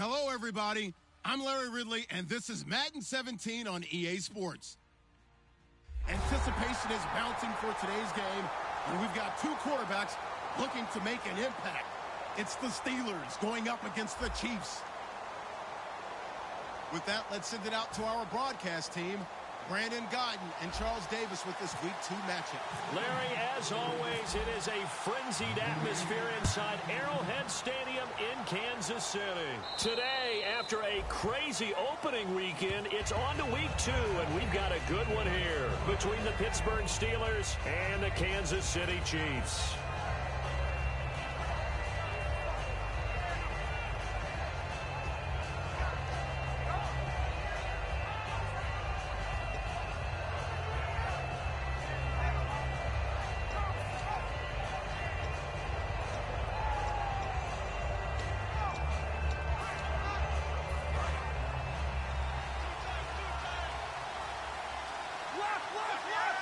Hello, everybody. I'm Larry Ridley, and this is Madden 17 on EA Sports. Anticipation is mounting for today's game, and we've got two quarterbacks looking to make an impact. It's the Steelers going up against the Chiefs. With that, let's send it out to our broadcast team, Brandon Godden and Charles Davis with this Week 2 matchup. Larry, as always, it is a frenzied atmosphere inside Arrowhead Stadium in Kansas City. Today, after a crazy opening weekend, it's on to Week 2, and we've got a good one here between the Pittsburgh Steelers and the Kansas City Chiefs.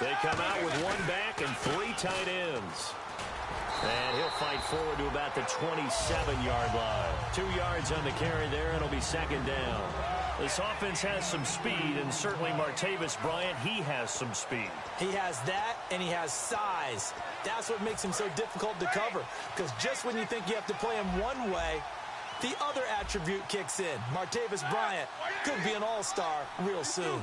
They come out with one back and three tight ends. And he'll fight forward to about the 27-yard line. 2 yards on the carry there, and it'll be second down. This offense has some speed, and certainly Martavis Bryant, he has some speed. He has that, and he has size. That's what makes him so difficult to cover, because just when you think you have to play him one way, the other attribute kicks in. Martavis Bryant could be an all-star real soon.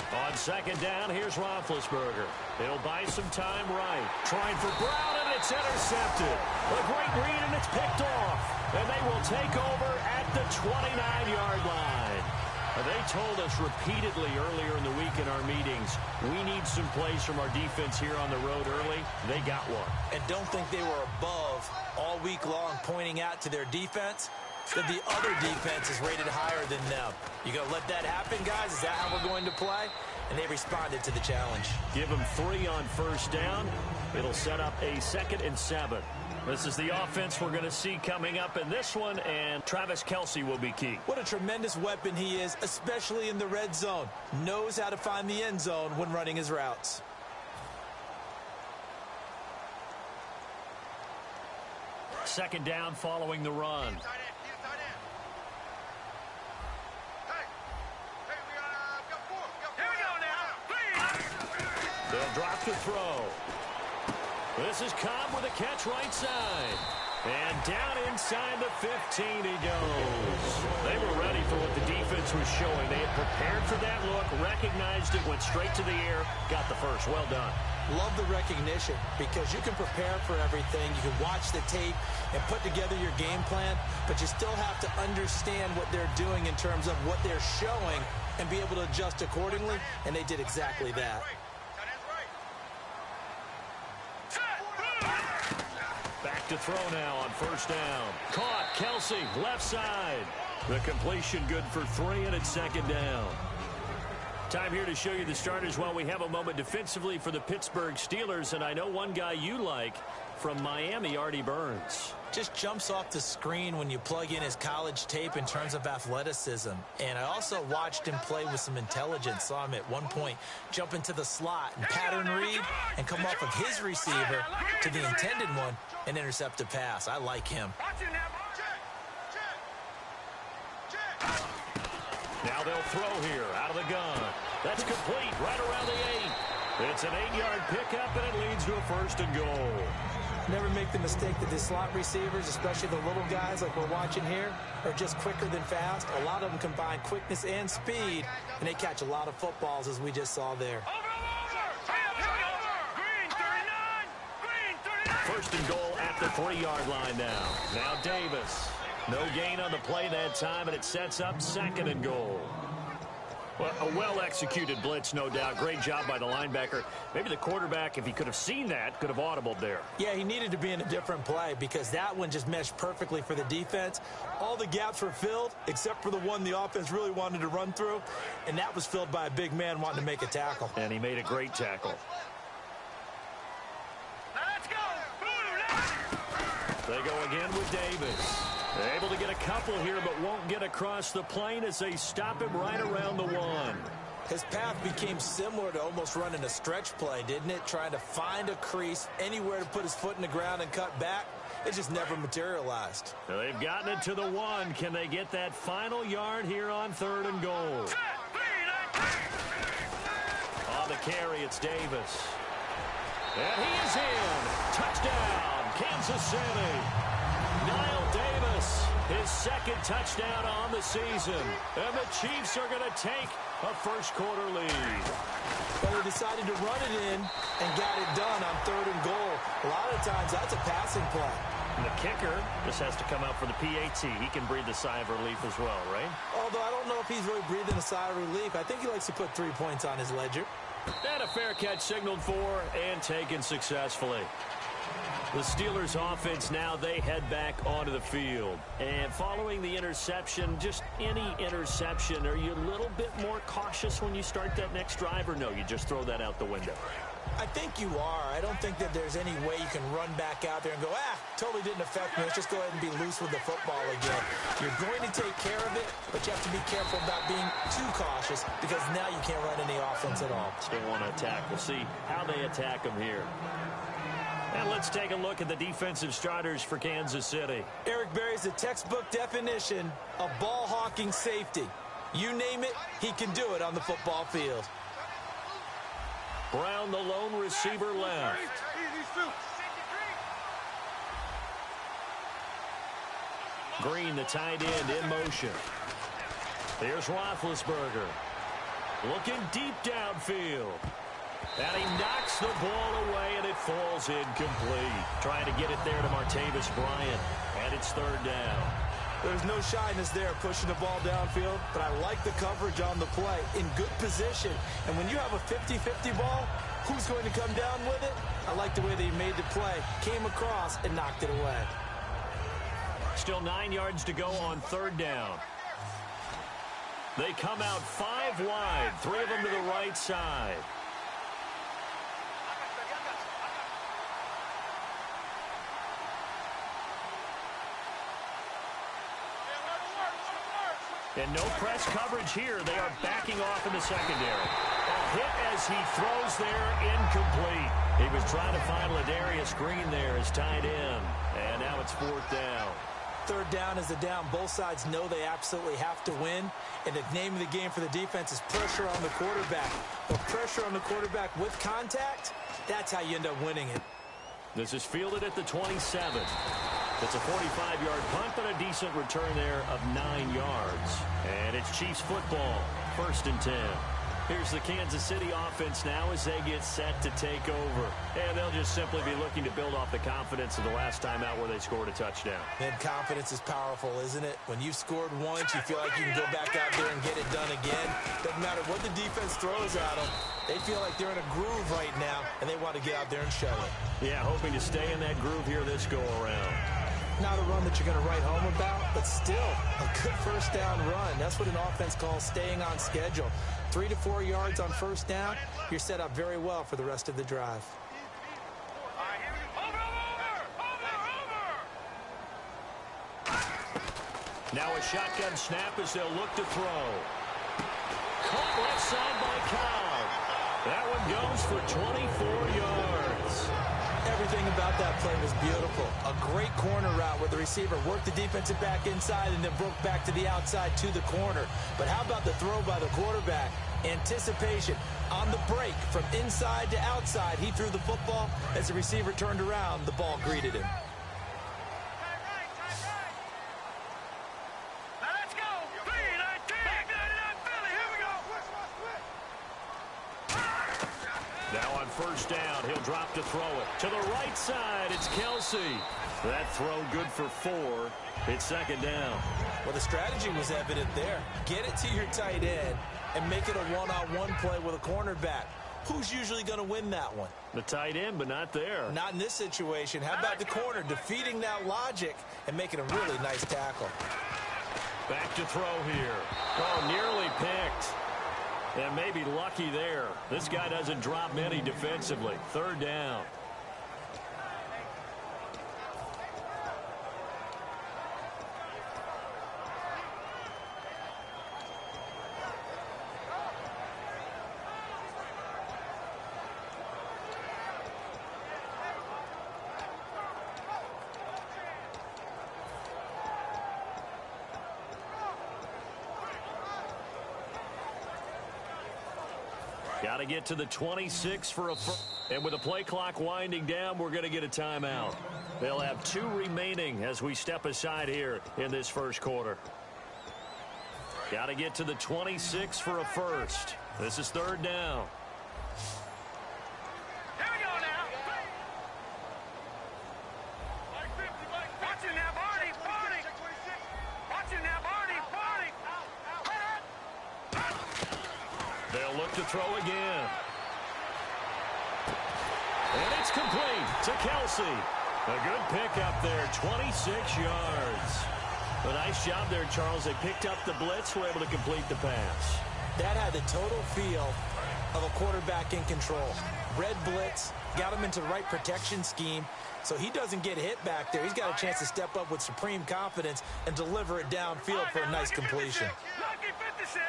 On second down, here's Roethlisberger. He'll buy some time right. Trying for Brown, and it's intercepted. A great read, and it's picked off. And they will take over at the 29-yard line. They told us repeatedly earlier in the week in our meetings, we need some plays from our defense here on the road early. They got one. And don't think they were above all week long pointing out to their defense that the other defense is rated higher than them. You going to let that happen, guys? Is that how we're going to play? And they responded to the challenge. Give them 3 on first down. It'll set up a 2nd and 7. This is the offense we're going to see coming up in this one, and Travis Kelce will be key. What a tremendous weapon he is, especially in the red zone. Knows how to find the end zone when running his routes. Second down following the run. They'll drop to throw. This is Cobb with a catch right side. And down inside the 15 he goes. They were ready for what the defense was showing. They had prepared for that look, recognized it, went straight to the air, got the first. Well done. Love the recognition, because you can prepare for everything. You can watch the tape and put together your game plan, but you still have to understand what they're doing in terms of what they're showing and be able to adjust accordingly, and they did exactly that. Back to throw now on first down. Caught, Kelce, left side. The completion good for 3, and it's second down. Time here to show you the starters while we have a moment defensively for the Pittsburgh Steelers, and I know one guy you like from Miami, Artie Burns. Just jumps off the screen when you plug in his college tape in terms of athleticism. And I also watched him play with some intelligence. Saw him at one point jump into the slot and pattern read and come off of his receiver to the intended one and intercept a pass. I like him. Now they'll throw here out of the gun. That's complete right around the 8. It's an 8-yard pickup, and it leads to a 1st and goal. Never make the mistake that the slot receivers, especially the little guys like we're watching here, are just quicker than fast. A lot of them combine quickness and speed, and they catch a lot of footballs, as we just saw there. First and goal at the 3-yard line now. Now Davis. No gain on the play that time, and it sets up 2nd and goal. Well, a well-executed blitz, no doubt. Great job by the linebacker. Maybe the quarterback, if he could have seen that, could have audibled there. Yeah, he needed to be in a different play because that one just meshed perfectly for the defense. All the gaps were filled except for the one the offense really wanted to run through, and that was filled by a big man wanting to make a tackle. And he made a great tackle. Let's go! They go again with Davis. They're able to get a couple here, but won't get across the plane as they stop him right around the 1. His path became similar to almost running a stretch play, didn't it? Trying to find a crease, anywhere to put his foot in the ground and cut back. it just never materialized. Well, they've gotten it to the 1. Can they get that final yard here on 3rd and goal? On the carry, it's Davis. And he is in. Touchdown, Kansas City. Niall Davis, his 2nd touchdown on the season. And the Chiefs are going to take a first-quarter lead. But they decided to run it in and got it done on 3rd and goal. A lot of times, that's a passing play. And the kicker just has to come out for the PAT. He can breathe a sigh of relief as well, right? Although I don't know if he's really breathing a sigh of relief. I think he likes to put 3 points on his ledger. And a fair catch signaled for and taken successfully. The Steelers offense now, they head back onto the field. And following the interception, just any interception, are you a little bit more cautious when you start that next drive, or no, you just throw that out the window? I think you are. I don't think that there's any way you can run back out there and go, totally didn't affect me. Let's just go ahead and be loose with the football again. You're going to take care of it, but you have to be careful about being too cautious because now you can't run any offense at all. Still want to attack. We'll see how they attack them here. And let's take a look at the defensive starters for Kansas City. Eric Berry's the textbook definition of ball-hawking safety. You name it, he can do it on the football field. Brown, the lone receiver, left. Green, the tight end, in motion. Here's Roethlisberger. Looking deep downfield. And he knocks the ball away, and it falls incomplete. Trying to get it there to Martavis Bryant. And it's 3rd down. There's no shyness there pushing the ball downfield, but I like the coverage on the play. In good position. And when you have a 50-50 ball, who's going to come down with it? I like the way that he made the play. Came across and knocked it away. Still 9 yards to go on 3rd down. They come out 5 wide. 3 of them to the right side. And no press coverage here. They are backing off in the secondary. A hit as he throws there, incomplete. He was trying to find Ladarius Green there as tight end. And now it's 4th down. 3rd down is the down. Both sides know they absolutely have to win. And the name of the game for the defense is pressure on the quarterback. But pressure on the quarterback with contact, that's how you end up winning it. This is fielded at the 27. It's a 45-yard punt, but a decent return there of 9 yards. And it's Chiefs football, 1st and 10. Here's the Kansas City offense now as they get set to take over. And they'll just simply be looking to build off the confidence of the last time out where they scored a touchdown. And confidence is powerful, isn't it? When you've scored once, you feel like you can go back out there and get it done again. Doesn't matter what the defense throws at them. They feel like they're in a groove right now, and they want to get out there and show it. Yeah, hoping to stay in that groove here this go-around. Not a run that you're going to write home about, but still a good 1st down run. That's what an offense calls staying on schedule. 3 to 4 yards on 1st down, you're set up very well for the rest of the drive. Now a shotgun snap as they'll look to throw. Caught left side by Cobb. That one goes for 24 yards. Everything about that play was beautiful. A great corner route where the receiver worked the defensive back inside and then broke back to the outside to the corner. But how about the throw by the quarterback? Anticipation on the break from inside to outside. He threw the football. As the receiver turned around, the ball greeted him. Now on 1st down, he'll drop to throw it. To the right side, it's Kelsey. That throw good for 4. It's 2nd down. Well, the strategy was evident there. Get it to your tight end and make it a one-on-one play with a cornerback. Who's usually going to win that one? The tight end, but not there. Not in this situation. How about the corner defeating that logic and making a really nice tackle? Back to throw here. Oh, nearly picked. And maybe lucky there. This guy doesn't drop many defensively. 3rd down. Got to get to the 26 for a first. And with the play clock winding down, we're going to get a timeout. They'll have 2 remaining as we step aside here in this first quarter. Got to get to the 26 for a first. This is 3rd down. Here we go now. Watching now, Barney. Watching now, Barney. They'll look to throw again. And it's complete to Kelsey. A good pick up there, 26 yards. A nice job there, Charles. They picked up the blitz, were able to complete the pass. That had the total feel of a quarterback in control. Red blitz, got him into the right protection scheme, so he doesn't get hit back there. He's got a chance to step up with supreme confidence and deliver it downfield for a nice completion. Lucky 56.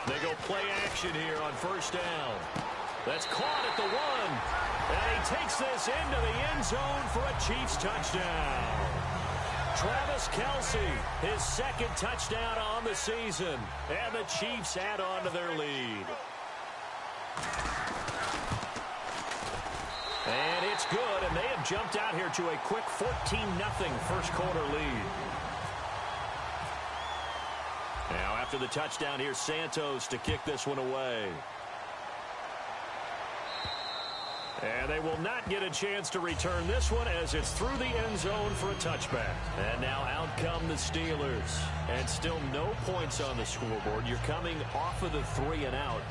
They go play action here on 1st down. That's caught at the 1. And he takes this into the end zone for a Chiefs touchdown. Travis Kelsey, his 2nd touchdown on the season. And the Chiefs add on to their lead. And it's good, and they have jumped out here to a quick 14-0 first quarter lead. Now after the touchdown, here's Santos to kick this one away. And they will not get a chance to return this one as it's through the end zone for a touchback. And now out come the Steelers. And still no points on the scoreboard. You're coming off of the 3 and out.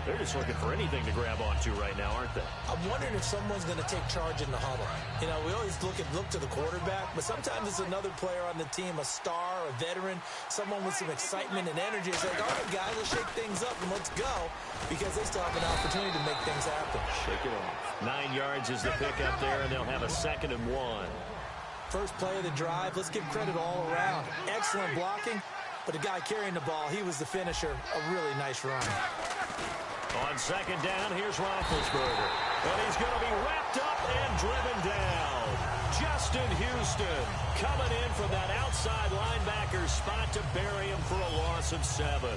They're just looking for anything to grab onto right now, aren't they? I'm wondering if someone's going to take charge in the huddle. You know, we always look to the quarterback, but sometimes it's another player on the team, a star, a veteran, someone with some excitement and energy. It's like, all right, guys, let's shake things up and let's go, because they still have an opportunity to make things happen. Shake it off. 9 yards is the pickup there, and they'll have a 2nd and 1. First play of the drive, let's give credit all around. Excellent blocking, but the guy carrying the ball, he was the finisher. A really nice run. On 2nd down, here's Roethlisberger. And he's going to be wrapped up and driven down. Justin Houston coming in from that outside linebacker spot to bury him for a loss of 7.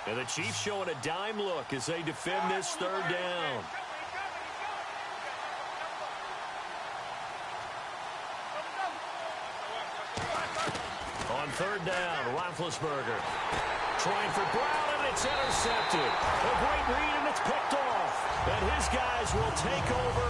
And the Chiefs showing a dime look as they defend this 3rd down. On 3rd down, Roethlisberger trying for Brown, and it's intercepted. A great read, and it's picked off. And his guys will take over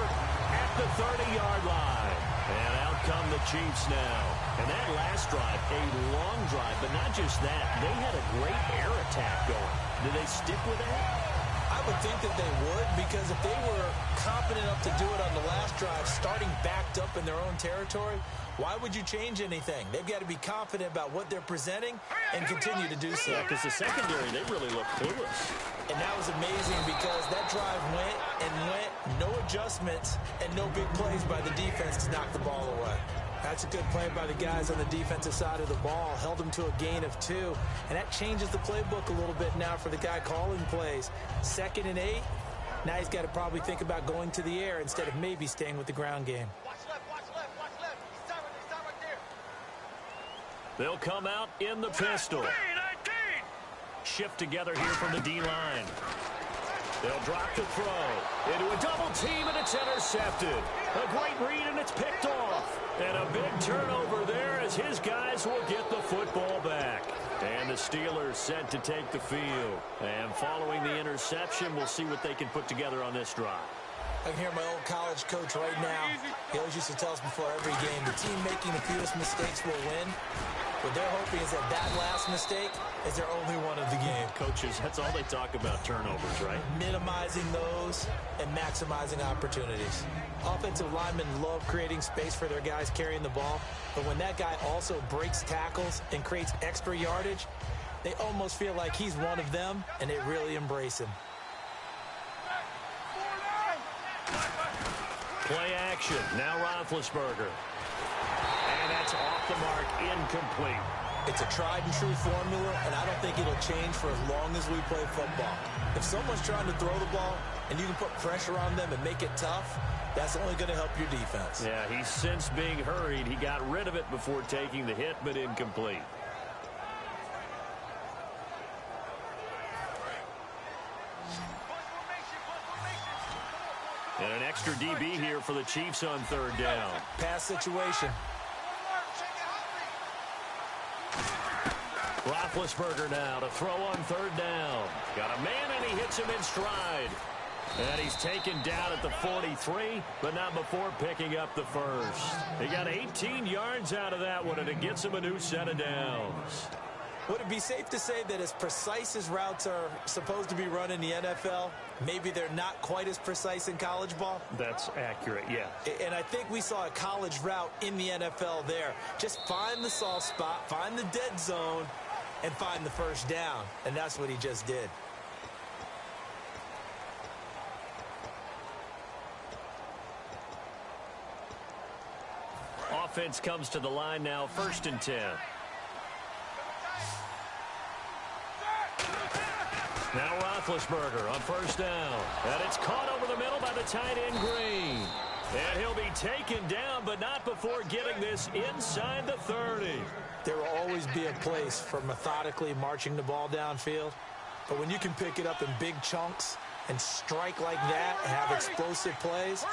at the 30-yard line. And out come the Chiefs now. And that last drive, a long drive, but not just that. They had a great air attack going. Do they stick with that? I would think that they would, because if they were confident enough to do it on the last drive, starting backed up in their own territory, why would you change anything? They've got to be confident about what they're presenting and continue to do so. Yeah, because the secondary, they really look clueless. And that was amazing because that drive went and went, no adjustments, and no big plays by the defense to knock the ball away. That's a good play by the guys on the defensive side of the ball. Held them to a gain of 2. And that changes the playbook a little bit now for the guy calling plays. 2nd and 8. Now he's got to probably think about going to the air instead of maybe staying with the ground game. Watch left, watch left, watch left. He's down right there. They'll come out in the pistol. 19. Shift together here from the D-line. They'll drop the throw into a double team, and it's intercepted. A great read, and it's picked off. And a big turnover there as his guys will get the football back. And the Steelers set to take the field. And following the interception, we'll see what they can put together on this drive. I can hear my old college coach right now. He always used to tell us before every game, the team making the fewest mistakes will win. What they're hoping is that that last mistake is their only one of the game. Coaches, that's all they talk about, turnovers, right? Minimizing those and maximizing opportunities. Offensive linemen love creating space for their guys carrying the ball, but when that guy also breaks tackles and creates extra yardage, they almost feel like he's one of them, and they really embrace him. Play action. Now Roethlisberger. And that's off the mark, incomplete. It's a tried-and-true formula, and I don't think it'll change for as long as we play football. If someone's trying to throw the ball and you can put pressure on them and make it tough, that's only going to help your defense. Yeah, he's since being hurried. He got rid of it before taking the hit, but incomplete. And an extra DB here for the Chiefs on third down. Pass situation. Roethlisberger now to throw on third down. Got a man, and he hits him in stride. And he's taken down at the 43, but not before picking up the first. He got 18 yards out of that one, and it gets him a new set of downs. Would it be safe to say that as precise as routes are supposed to be run in the NFL, maybe they're not quite as precise in college ball? That's accurate, yeah. And I think we saw a college route in the NFL there. Just find the soft spot, find the dead zone, and find the first down. And that's what he just did. Offense comes to the line now, 1st and 10. Now Roethlisberger on first down. And it's caught over the middle by the tight end Green. And he'll be taken down, but not before getting this inside the 30. There will always be a place for methodically marching the ball downfield. But when you can pick it up in big chunks and strike like that and have explosive plays,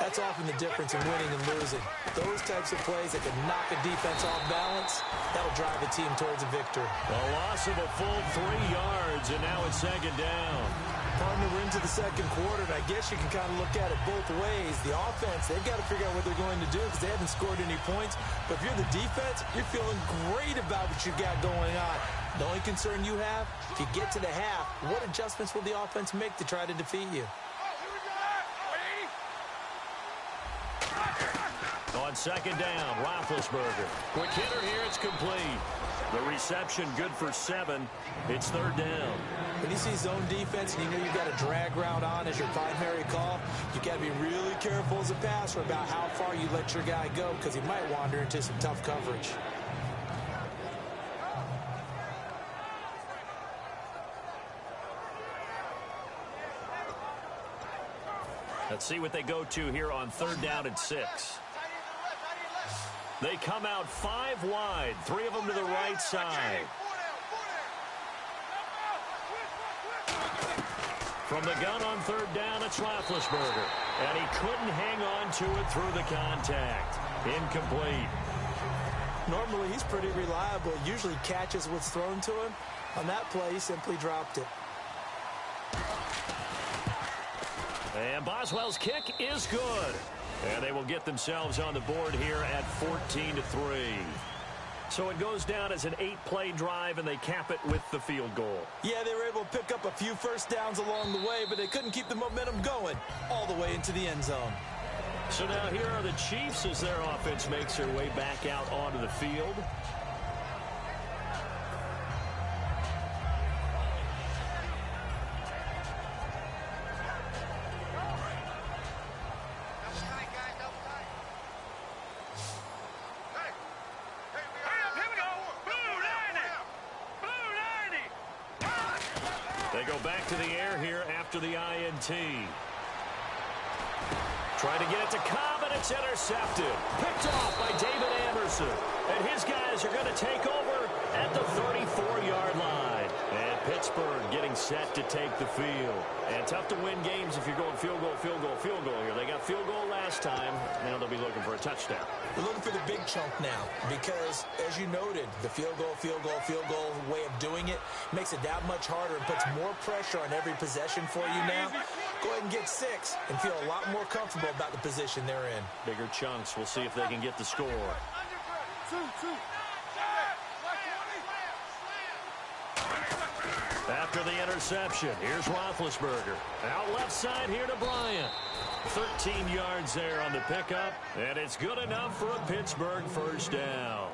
that's often the difference in winning and losing. Those types of plays that can knock a defense off balance, that'll drive a team towards a victory. A loss of a full 3 yards, and now it's second down. Partner, we're into the second quarter, and I guess you can kind of look at it both ways. The offense, they've got to figure out what they're going to do because they haven't scored any points. But if you're the defense, you're feeling great about what you've got going on. The only concern you have, if you get to the half, what adjustments will the offense make to try to defeat you? On second down, Roethlisberger. Quick hitter here, it's complete. The reception good for 7. It's third down. When you see zone defense and you know you've got a drag route on as your primary call, you've got to be really careful as a passer about how far you let your guy go because he might wander into some tough coverage. Let's see what they go to here on third down and 6. They come out 5 wide, 3 of them to the right side. From the gun on third down, it's Roethlisberger. And he couldn't hang on to it through the contact. Incomplete. Normally, he's pretty reliable. Usually catches what's thrown to him. On that play, he simply dropped it. And Boswell's kick is good. And they will get themselves on the board here at 14-3. So it goes down as an 8-play drive, and they cap it with the field goal. Yeah, they were able to pick up a few first downs along the way, but they couldn't keep the momentum going all the way into the end zone. So now here are the Chiefs as their offense makes their way back out onto the field. They go back to the air here after the INT. Trying to get it to Cobb, and it's intercepted. Picked off by David Anderson. And his guys are going to take over at the 34-yard line. And Pittsburgh getting set to take the field. And tough to win games if you're going field goal, field goal, field goal here. They got field goal last time. Now they'll be looking for a touchdown. We're looking for the big chunk now because, as you noted, the field goal way of doing it makes it that much harder and puts more pressure on every possession for you now. Go ahead and get 6 and feel a lot more comfortable about the position they're in. Bigger chunks. We'll see if they can get the score. After the interception, here's Roethlisberger. Out left side here to Bryant. 13 yards there on the pickup, and it's good enough for a Pittsburgh first down.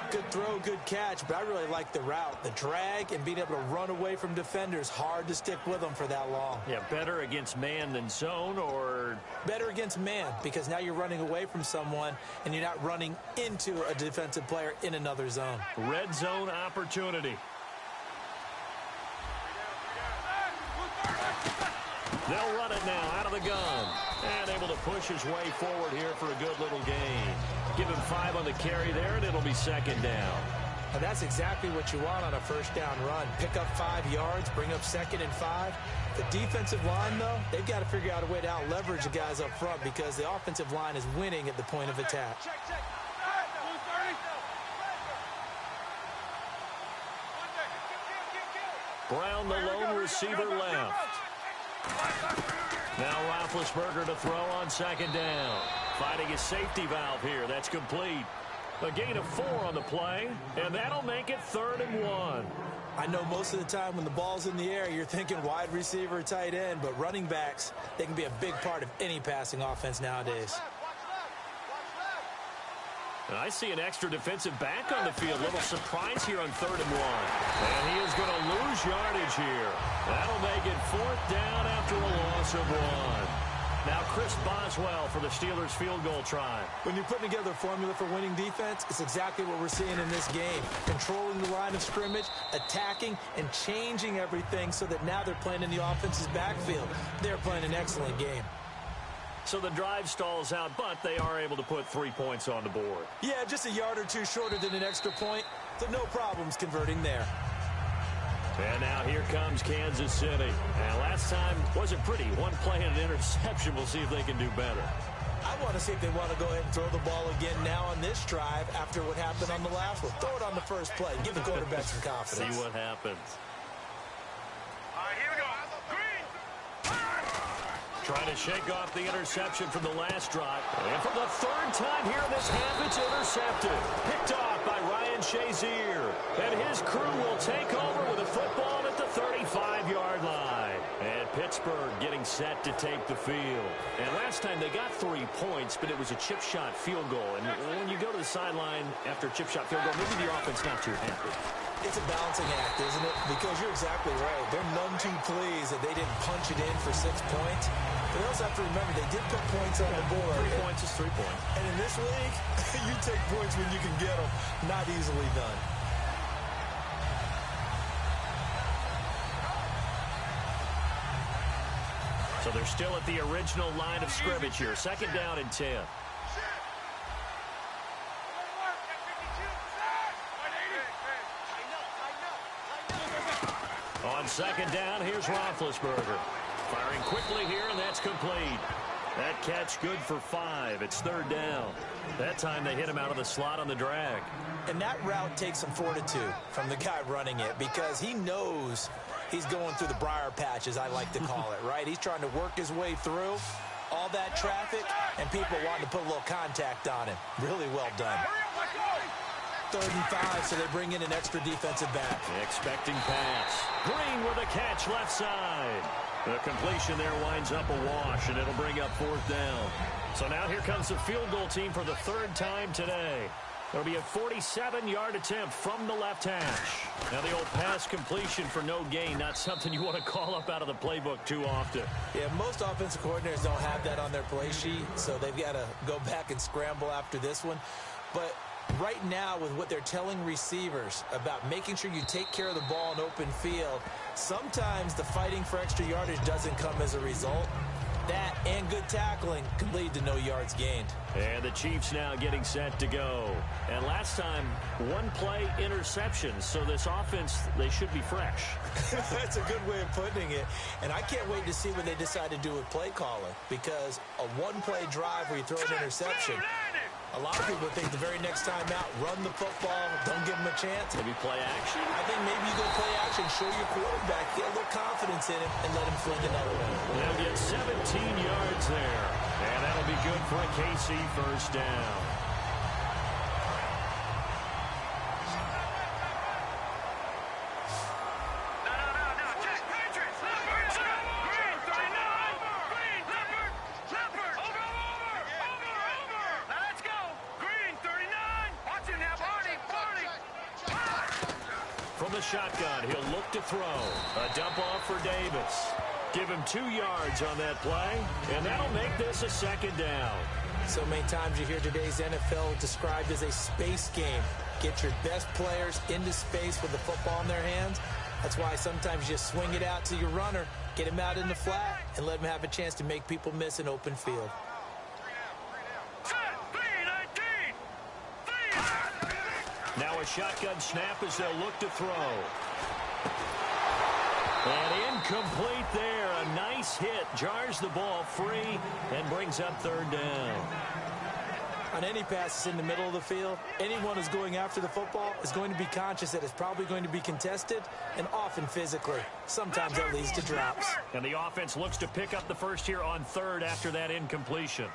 Good throw, good catch, but I really like the route. The drag and being able to run away from defenders, hard to stick with them for that long. Yeah, better against man than zone, or? Better against man, because now you're running away from someone and you're not running into a defensive player in another zone. Red zone opportunity. They'll run it now out of the gun. And able to push his way forward here for a good little gain. Give him 5 on the carry there, and it'll be second down. And that's exactly what you want on a first down run. Pick up 5 yards, bring up 2nd and 5. The defensive line, though, they've got to figure out a way to out-leverage the guys up front because the offensive line is winning at the point of attack. Brown, the lone receiver, left. Now Roethlisberger to throw on second down. Fighting his safety valve here. That's complete. A gain of 4 on the play, and that'll make it 3rd and 1. I know most of the time when the ball's in the air, you're thinking wide receiver, tight end, but running backs, they can be a big part of any passing offense nowadays. And I see an extra defensive back on the field. Little surprise here on 3rd and 1. And he is going to lose yardage here. That'll make it 4th down after a loss of 1. Now Chris Boswell for the Steelers field goal try. When you're putting together a formula for winning defense, it's exactly what we're seeing in this game. Controlling the line of scrimmage, attacking, and changing everything so that now they're playing in the offense's backfield. They're playing an excellent game. So the drive stalls out, but they are able to put 3 points on the board. Yeah, just a yard or 2 shorter than an extra point, so no problems converting there. And now here comes Kansas City. And last time wasn't pretty. 1 play and an interception. We'll see if they can do better. I want to see if they want to go ahead and throw the ball again now on this drive after what happened on the last one. Throw it on the first play. Give the quarterback some confidence. See what happens. All right, here we go. Green. Trying to shake off the interception from the last drive. And for the 3rd time here in this half, it's intercepted. Picked off by Ryan Shazier. And his crew will take over with a football at the 35-yard line. And Pittsburgh getting set to take the field. And last time they got 3 points, but it was a chip shot field goal. And when you go to the sideline after a chip shot field goal, maybe the offense not too happy. It's a balancing act, isn't it? Because you're exactly right. They're none too pleased that they didn't punch it in for 6 points. But they also have to remember they did put points on the board. 3 points is 3 points. And in this league, you take points when you can get them. Not easily done. So they're still at the original line of scrimmage here. 2nd down and 10. On 2nd down, here's Roethlisberger. Firing quickly here, and that's complete. That catch good for 5. It's 3rd down. That time they hit him out of the slot on the drag. And that route takes some fortitude from the guy running it because he knows he's going through the briar patch, as I like to call it, right? He's trying to work his way through all that traffic and people wanting to put a little contact on him. Really well done. 3rd and 5, so they bring in an extra defensive back. Expecting pass. Green with a catch left side. The completion there winds up a wash, and it'll bring up 4th down. So now here comes the field goal team for the 3rd time today. It'll be a 47-yard attempt from the left hash. Now the old pass completion for no gain, not something you want to call up out of the playbook too often. Yeah, most offensive coordinators don't have that on their play sheet, so they've got to go back and scramble after this one. But right now, with what they're telling receivers about making sure you take care of the ball in open field, sometimes the fighting for extra yardage doesn't come as a result. That and good tackling can lead to no yards gained. And the Chiefs now getting set to go. And last time, 1 play interception. So this offense, they should be fresh. That's a good way of putting it. And I can't wait to see what they decide to do with play calling. Because a 1-play drive where you throw an interception, a lot of people think the very next time out, run the football, don't give them a chance. Maybe play action? I think maybe you go play action, show your quarterback, get a little confidence in him, and let him fling another one. They'll get 17 yards there. And that'll be good for a KC first down. from the shotgun. He'll look to throw. A dump off for Davis. Give him 2 yards on that play, and that'll make this a second down. So many times you hear today's NFL described as a space game. Get your best players into space with the football in their hands. That's why sometimes you swing it out to your runner, get him out in the flat, and let him have a chance to make people miss an open field. Now a shotgun snap as they'll look to throw. And incomplete there. A nice hit. Jars the ball free and brings up third down. On any passes in the middle of the field, anyone who's going after the football is going to be conscious that it's probably going to be contested and often physically. Sometimes that leads to drops. And the offense looks to pick up the first here on third after that incompletion.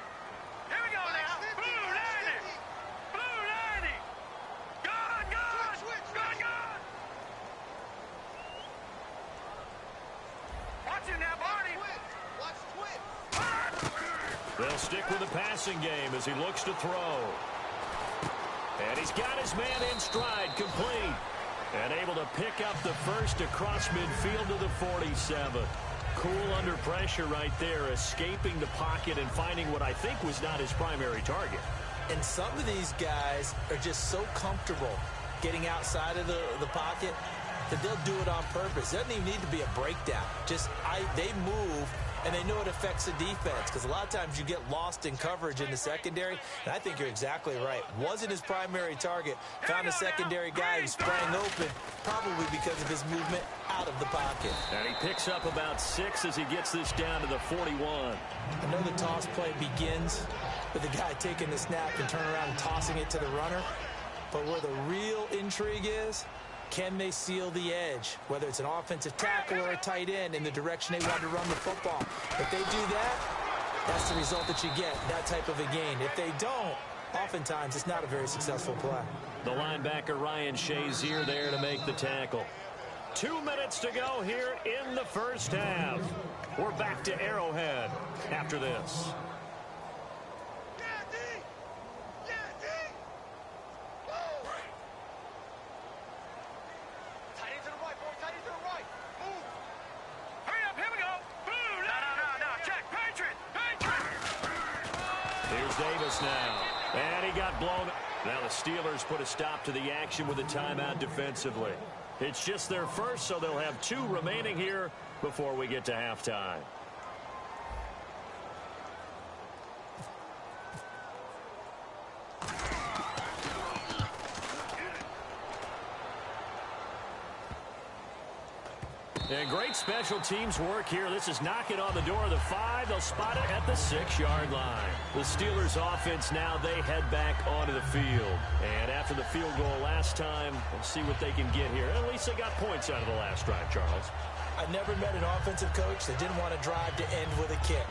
Here we go now. Blue 90. Blue 90. Gone, gone. Gone, gone. Watch it now, Barney. Watch twitch. They'll stick with the passing game as he looks to throw. And he's got his man in stride, complete. And able to pick up the first across midfield to the 47. Cool under pressure right there, escaping the pocket and finding what I think was not his primary target. And some of these guys are just so comfortable getting outside of the pocket that they'll do it on purpose. It doesn't even need to be a breakdown. They move, and they know it affects the defense, because a lot of times you get lost in coverage in the secondary, and I think you're exactly right. Wasn't his primary target. Found a secondary guy who sprang open, probably because of his movement out of the pocket. And he picks up about 6 as he gets this down to the 41. I know the toss play begins with the guy taking the snap and turning around and tossing it to the runner, but where the real intrigue is, can they seal the edge, whether it's an offensive tackle or a tight end, in the direction they want to run the football? If they do that, that's the result that you get, that type of a gain. If they don't, oftentimes it's not a very successful play. The linebacker Ryan Shazier there to make the tackle. 2 minutes to go here in the first half. We're back to Arrowhead after this. Davis now, and he got blown. Now the Steelers put a stop to the action with a timeout defensively. It's just their first, so they'll have 2 remaining here before we get to halftime. And great special teams work here. This is knocking on the door of the 5. They'll spot it at the 6-yard line. The Steelers offense now, they head back onto the field. And after the field goal last time, we'll see what they can get here. At least they got points out of the last drive, Charles. I never met an offensive coach that didn't want to drive to end with a kick.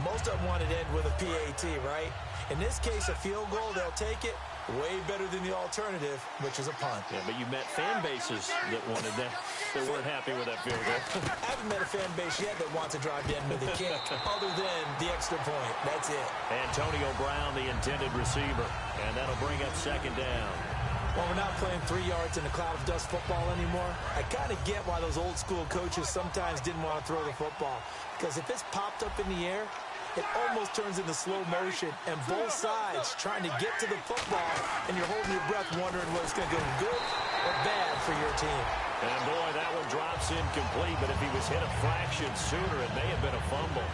Most of them wanted to end with a PAT, right? In this case, a field goal, they'll take it. Way better than the alternative, which is a punt. Yeah, but you met fan bases that wanted that, that weren't happy with that field goal. I haven't met a fan base yet that wants to drive to end with a kick, other than the extra point. That's it. Antonio Brown, the intended receiver, and that'll bring up second down. Well, we're not playing 3 yards in a cloud of dust football anymore. I kind of get why those old school coaches sometimes didn't want to throw the football, because if it's popped up in the air, it almost turns into slow motion, and both sides trying to get to the football, and you're holding your breath wondering whether it's going to go good or bad for your team. And, boy, that one drops incomplete, but if he was hit a fraction sooner, it may have been a fumble.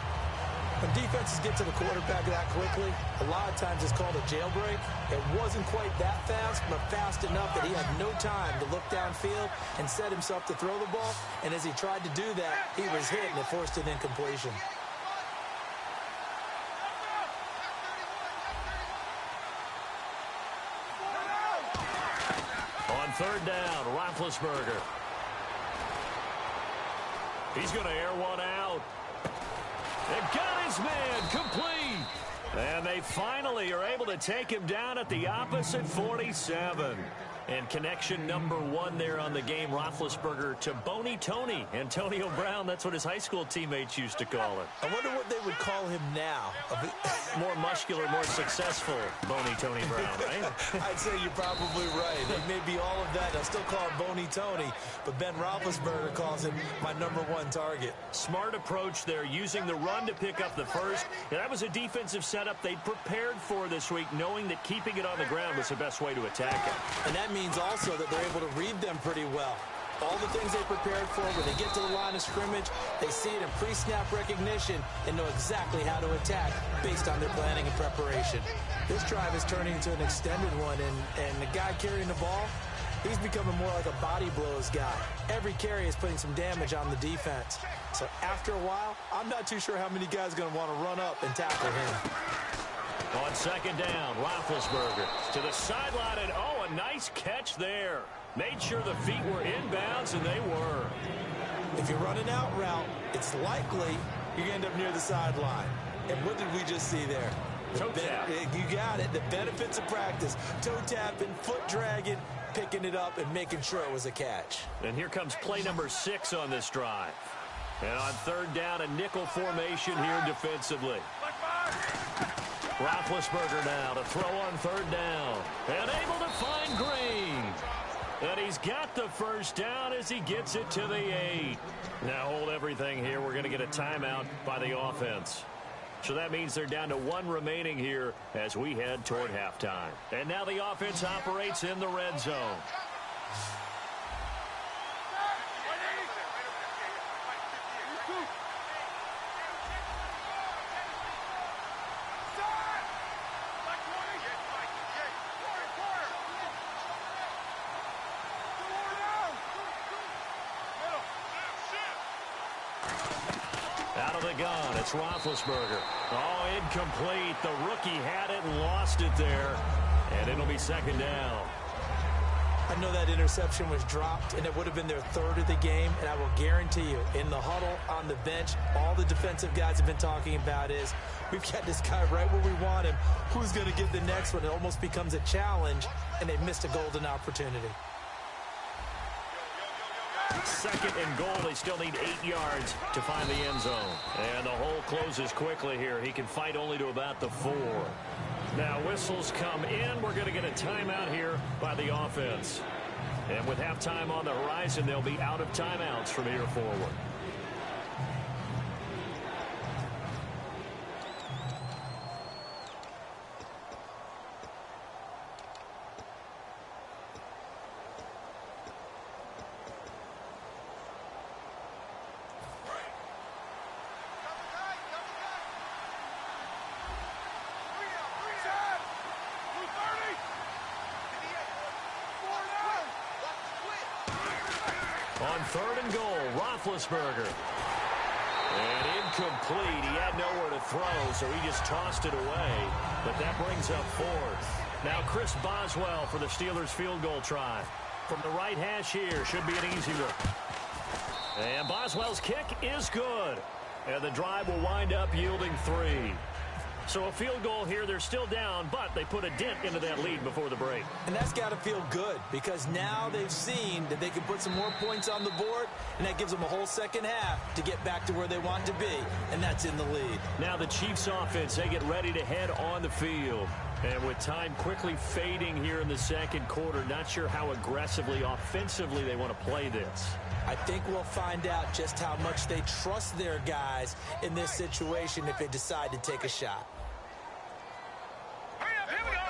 When defenses get to the quarterback that quickly, a lot of times it's called a jailbreak. It wasn't quite that fast, but fast enough that he had no time to look downfield and set himself to throw the ball, and as he tried to do that, he was hit, and it forced an incompletion. Third down, Roethlisberger. He's going to air one out. They've got his man complete. And they finally are able to take him down at the opposite 47. And connection number 1 there on the game, Roethlisberger to Boney Tony. Antonio Brown, that's what his high school teammates used to call him. I wonder what they would call him now. More muscular, more successful Boney Tony Brown, right? I'd say you're probably right. It may be all of that. They'll still call him Boney Tony, but Ben Roethlisberger calls him my #1 target. Smart approach there, using the run to pick up the first. And that was a defensive setup they prepared for this week, knowing that keeping it on the ground was the best way to attack it. And that means also that they're able to read them pretty well. All the things they prepared for, when they get to the line of scrimmage, they see it in pre-snap recognition and know exactly how to attack based on their planning and preparation. This drive is turning into an extended one, and the guy carrying the ball, he's becoming more like a body blows guy. Every carry is putting some damage on the defense. So after a while, I'm not too sure how many guys are going to want to run up and tackle him. On second down, Roethlisberger to the sideline, and oh, a nice catch there. Made sure the feet were inbounds, and they were. If you're running out route, it's likely you're going to end up near the sideline. And what did we just see there? Toe tap. You got it. The benefits of practice. Toe tapping, foot dragging, picking it up, and making sure it was a catch. And here comes play number 6 on this drive. And on third down, a nickel formation here defensively. Roethlisberger now to throw on third down. And able to find Green. And he's got the first down as he gets it to the 8. Now hold everything here. We're going to get a timeout by the offense. So that means they're down to 1 remaining here as we head toward halftime. And now the offense operates in the red zone. Out of the gun, it's Roethlisberger. Oh, incomplete. The rookie had it and lost it there. And it'll be second down. I know that interception was dropped, and it would have been their 3rd of the game. And I will guarantee you, in the huddle, on the bench, all the defensive guys have been talking about is, we've got this guy right where we want him. Who's going to get the next one? It almost becomes a challenge, and they missed a golden opportunity. Second and goal. They still need 8 yards to find the end zone. And the hole closes quickly here. He can fight only to about the 4. Now whistles come in. We're going to get a timeout here by the offense. And with halftime on the horizon, they'll be out of timeouts from here forward. On third and goal, Roethlisberger. And incomplete. He had nowhere to throw, so he just tossed it away. But that brings up 4th. Now Chris Boswell for the Steelers field goal try. From the right hash here, should be an easy one. And Boswell's kick is good. And the drive will wind up yielding 3. So a field goal here, they're still down, but they put a dent into that lead before the break. And that's got to feel good, because now they've seen that they can put some more points on the board, and that gives them a whole second half to get back to where they want to be, and that's in the lead. Now the Chiefs offense, they get ready to head on the field. And with time quickly fading here in the second quarter, not sure how aggressively, offensively they want to play this. I think we'll find out just how much they trust their guys in this situation if they decide to take a shot. Hurry up, here we go.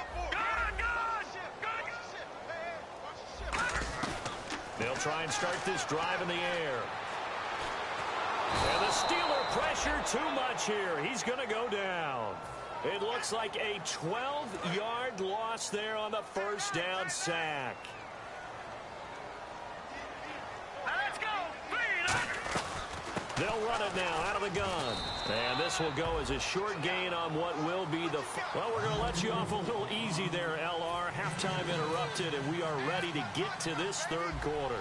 They'll try and start this drive in the air. And the Steeler pressure too much here. He's going to go down. It looks like a 12-yard loss there on the first down sack. They'll run it now out of the gun. And this will go as a short gain on what will be the... Well, we're going to let you off a little easy there, LR. Halftime interrupted, and we are ready to get to this third quarter.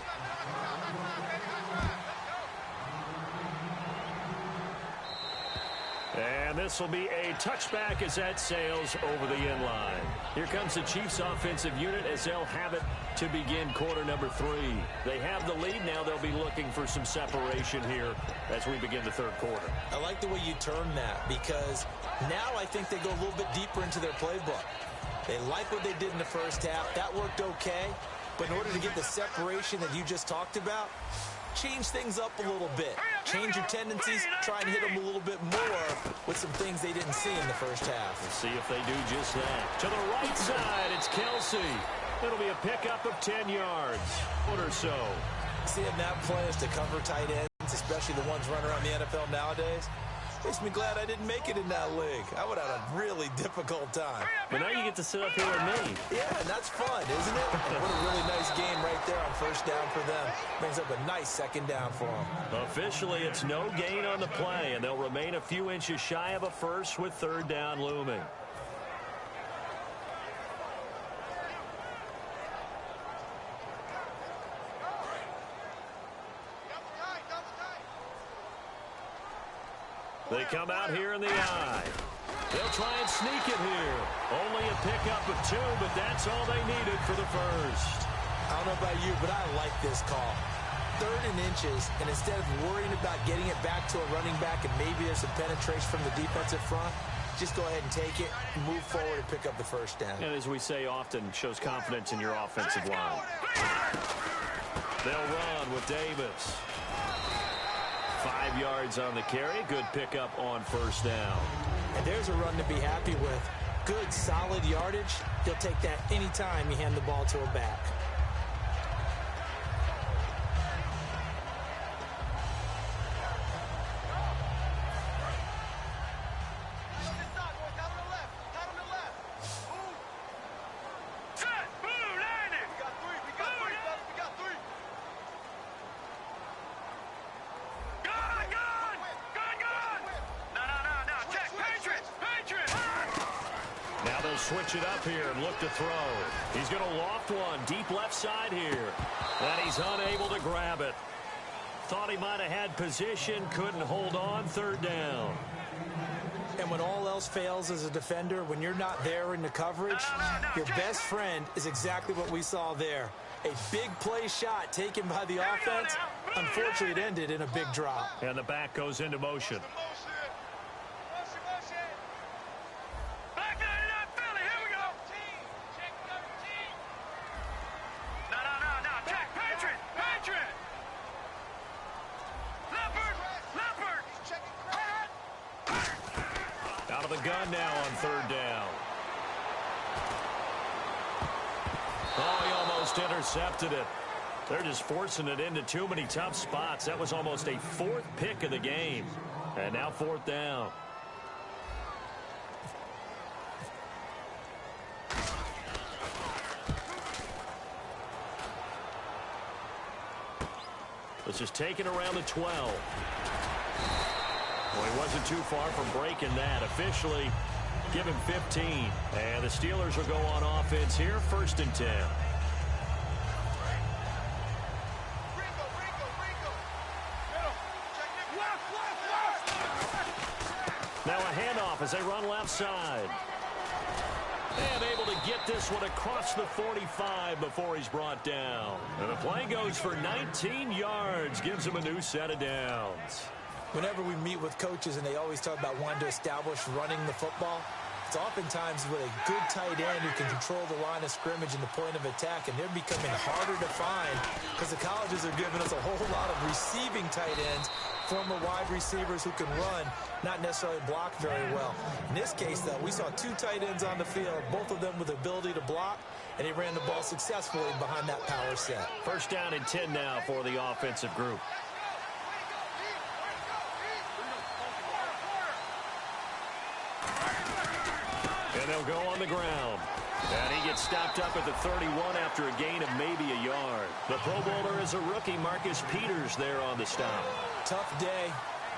And this will be a touchback as that sails over the end line. Here comes the Chiefs offensive unit as they'll have it to begin quarter number 3. They have the lead. Now they'll be looking for some separation here as we begin the third quarter. I like the way you term that because now I think they go a little bit deeper into their playbook. They like what they did in the first half. That worked okay. But in order to get the separation that you just talked about, change things up a little bit. Change your tendencies, try and hit them a little bit more with some things they didn't see in the first half. We'll see if they do just that. To the right side, it's Kelsey. It'll be a pickup of 10 yards or so. Seeing that play is to cover tight ends, especially the ones running around the NFL nowadays, makes me glad I didn't make it in that league. I would have had a really difficult time. But now you get to sit up here with me. Yeah, and that's fun, isn't it? And what a really nice game right there on first down for them. Brings up a nice second down for them. Officially, it's no gain on the play, and they'll remain a few inches shy of a first with third down looming. They come out here in the eye. They'll try and sneak it here. Only a pickup of 2, but that's all they needed for the first. I don't know about you, but I like this call. 3rd and inches, and instead of worrying about getting it back to a running back and maybe there's some penetration from the defensive front, just go ahead and take it, move forward, and pick up the first down. And as we say often, shows confidence in your offensive line. They'll run with Davis. 5 yards on the carry. Good pickup on first down. And there's a run to be happy with. Good, solid yardage. He'll take that anytime you hand the ball to a back. Switch it up here and look to throw. He's going to loft one deep left side here. And he's unable to grab it. Thought he might have had position, couldn't hold on, third down. And when all else fails as a defender, when you're not there in the coverage, your best friend is exactly what we saw there. A big play shot taken by the offense. Unfortunately, it ended in a big drop. And the back goes into motion. Gun now on third down. Oh, he almost intercepted it. They're just forcing it into too many tough spots. That was almost a 4th pick of the game. And now 4th down. This is taken around the 12. Well, he wasn't too far from breaking that. Officially, give him 15. And the Steelers will go on offense here, 1st and 10. Now a handoff as they run left side. And able to get this one across the 45 before he's brought down. And the play goes for 19 yards, gives him a new set of downs. Whenever we meet with coaches and they always talk about wanting to establish running the football, it's oftentimes with a good tight end who can control the line of scrimmage and the point of attack, and they're becoming harder to find because the colleges are giving us a whole lot of receiving tight ends, former wide receivers who can run, not necessarily block very well. In this case, though, we saw 2 tight ends on the field, both of them with the ability to block, and he ran the ball successfully behind that power set. 1st down and 10 now for the offensive group. And they'll go on the ground. And he gets stopped up at the 31 after a gain of maybe a yard. The Pro Bowler is a rookie, Marcus Peters, there on the stop. Tough day,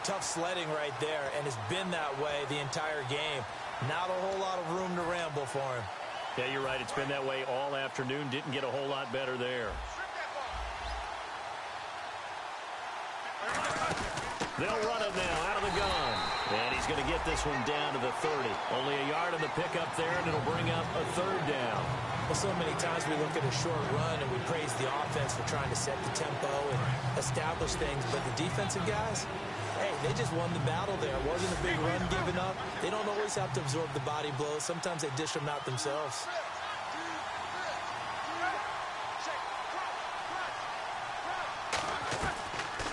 tough sledding right there, and it's been that way the entire game. Not a whole lot of room to ramble for him. Yeah, you're right. It's been that way all afternoon. Didn't get a whole lot better there. They'll run it now out of the gun. And he's going to get this one down to the 30. Only a yard on the pickup there, and it'll bring up a third down. Well, so many times we look at a short run and we praise the offense for trying to set the tempo and establish things, but the defensive guys, hey, they just won the battle there. It wasn't a big run given up. They don't always have to absorb the body blows. Sometimes they dish them out themselves.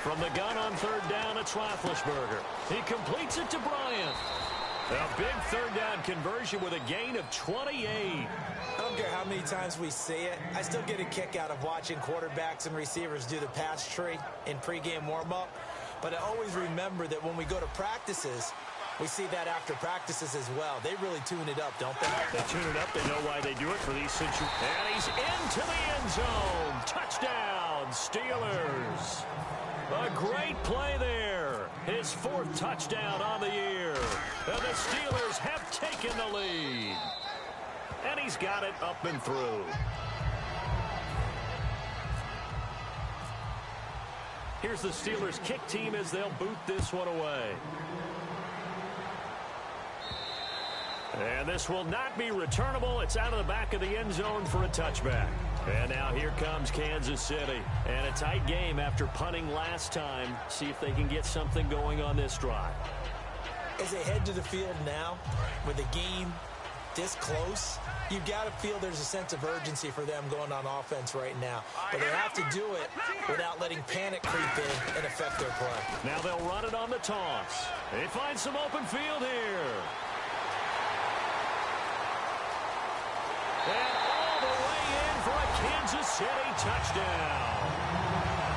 From the gun on third down, it's Roethlisberger. He completes it to Bryant. A big third down conversion with a gain of 28. I don't care how many times we see it. I still get a kick out of watching quarterbacks and receivers do the pass tree in pregame warm-up. But I always remember that when we go to practices, we see that after practices as well. They really tune it up, don't they? They tune it up. They know why they do it for these situations. And he's into the end zone. Touchdown, Steelers. A great play there. His fourth touchdown on the year. And the Steelers have taken the lead. And he's got it up and through. Here's the Steelers kick team as they'll boot this one away. And this will not be returnable. It's out of the back of the end zone for a touchback. And now here comes Kansas City. And a tight game after punting last time. See if they can get something going on this drive. As they head to the field now, with the game this close, you've got to feel there's a sense of urgency for them going on offense right now. But they have to do it without letting panic creep in and affect their play. Now they'll run it on the toss. They find some open field here. And all the way in for a Kansas City touchdown.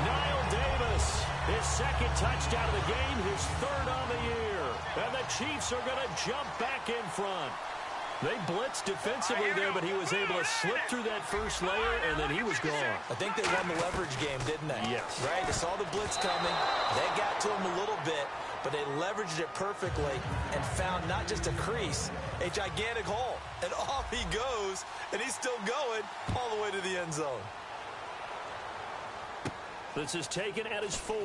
Niall Davis, his second touchdown of the game, his third on the year. And the Chiefs are going to jump back in front. They blitzed defensively there, but he was able to slip through that first layer, and then he was gone. I think they won the leverage game, didn't they? Yes. Right? They saw the blitz coming. They got to him a little bit, but they leveraged it perfectly and found not just a crease, a gigantic hole. And off he goes, and he's still going all the way to the end zone. This is taken at his 4.